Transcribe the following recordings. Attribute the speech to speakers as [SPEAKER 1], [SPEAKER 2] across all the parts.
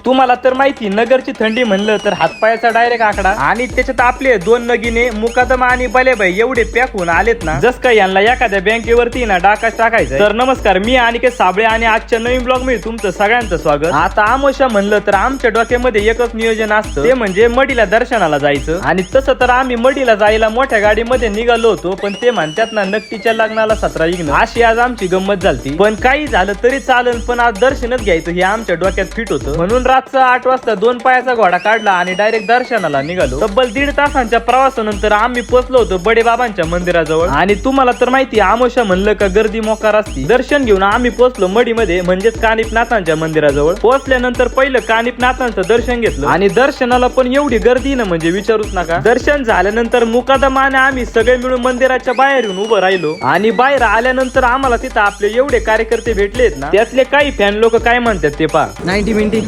[SPEAKER 1] तुम्हाला तर माहिती नगरची थंडी म्हणलं तर हातपायाचा डायरेक्ट आकडा आणि त्याच्यात आपले 2 नगीने मुकादम आणि बलेबाई एवढे पॅक होऊन आलेत ना जस का यांना एखाद्या बँकेवरती ना डाकाच टाकायचं. तर नमस्कार, मी अनिकेत साबळे आणि आजच्या नवीन ब्लॉग मध्ये तुमचं सगळ्यांचं स्वागत. आता आमोशा म्हणलं तर आमच्या डोक्यामध्ये एकच नियोजन असतं, ते म्हणजे मडीला दर्शनाला जायचं. आणि तसं तर आम्ही मडीला जायला मोठ्या गाडीमध्ये निघालो होतो, पण ते म्हणतात ना नक्कीच्या लग्नाला 17 विघ्न, अशी आज आमची गंमत झालती. पण काही झालं तरी चालन, पण आज दर्शनच घ्यायचं हे आमच्या डोक्यात फिट होतं. म्हणून रातचा 8 वाजता 2 पायाचा घोडा काढला आणि डायरेक्ट दर्शनाला निघालो. तब्बल 1.5 तासांच्या प्रवासानंतर आम्ही पोहोचलो होतो बडे बाबांच्या मंदिराजवळ. आणि तुम्हाला तर माहिती आमोशा म्हणलं का गर्दी मोकार असती. दर्शन घेऊन आम्ही पोहोचलो मडीमध्ये, म्हणजेच कानिफनाथांच्या मंदिराजवळ. पोहोचल्यानंतर पहिलं कानिफनाथांचं दर्शन घेतलं आणि दर्शनाला पण एवढी गर्दी ना म्हणजे विचारूच नका. दर्शन झाल्यानंतर मुकादमाने आम्ही सगळे मिळून मंदिराच्या बाहेर येऊन उभं राहिलो. आणि बाहेर आल्यानंतर आम्हाला तिथं आपले एवढे कार्यकर्ते भेटलेत ना, त्यातले काही फॅन लोक काय म्हणतात ते पहा.
[SPEAKER 2] 90 मिनिटी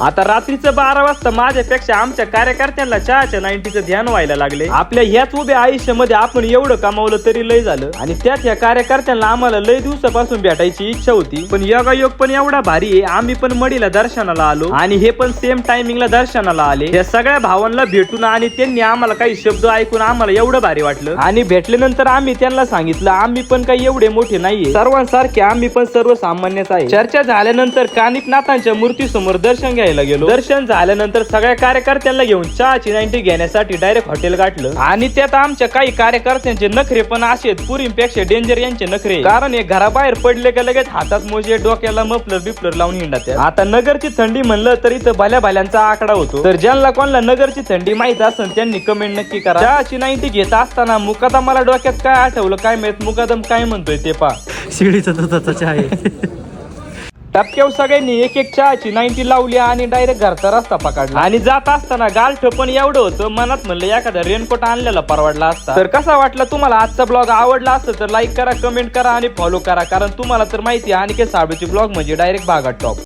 [SPEAKER 1] आता रात्रीचं 12 वाजता माझ्यापेक्षा आमच्या कार्यकर्त्यांना चहाच्या 90चं ध्यान व्हायला लागले. आपल्या ह्याच उभ्या आयुष्यामध्ये आपण एवढं कमावलं तरी लय झालं. आणि त्यात ह्या कार्यकर्त्यांना आम्हाला लय दिवसापासून भेटायची इच्छा होती. पण योगायोग पण एवढा भारी आहे, आम्ही पण मडीला दर्शनाला आलो आणि हे पण सेम टायमिंगला दर्शनाला आले. या सगळ्या भावांना भेटून आणि त्यांनी आम्हाला काही शब्द ऐकून आम्हाला एवढं भारी वाटलं. आणि भेटल्यानंतर आम्ही त्यांना सांगितलं आम्ही पण काही एवढे मोठे नाहीये, सर्वांसारखे आम्ही पण सर्वसामान्यच आहे. चर्चा झाल्यानंतर कानिफनाथांच्या मूर्तीसमोर दर्शन घ्यायला गेलो. दर्शन झाल्यानंतर सगळ्या कार्यकर्त्यांना घेऊन चहाची 90 घेण्यासाठी डायरेक्ट हॉटेल गाठलं. आणि त्यात आमच्या काही कार्यकर्त्यांचे नखरे पण असे पुरींपेक्षा डेंजर यांचे नखरे, कारण हे घराबाहेर पडले का लगेच हातात मोजे, डोक्याला मफलर बिफलर लावून हिंडतात. आता नगरची थंडी म्हणलं तर इथं भल्या भाल्यांचा आकडा होतो. तर ज्यांना कोणाला नगरची थंडी माहित असेल त्यांनी कमेंट नक्की करा. चहाची 90 घेत असताना मुकादमाला डोक्यात काय आठवलं काय माहित, मुकादम काय म्हणतोय ते पहा.
[SPEAKER 2] शिडीचा दुधाचा चहा आहे.
[SPEAKER 1] टपक्यावर सगळ्यांनी एक एक चहाची 90 लावली आणि डायरेक्ट घरचा रस्ता पकडला. आणि जात असताना गालठ पण एवढं होतं, मनात म्हणलं एखादा रेनकोट आणलेला परवडला असता. तर कसा वाटला तुम्हाला आजचा ब्लॉग? आवडला असेल तर लाईक करा, कमेंट करा आणि फॉलो करा, कारण तुम्हाला तर माहिती आहे अनिकेत साबळेचे ब्लॉग म्हणजे डायरेक्ट भागात टॉप.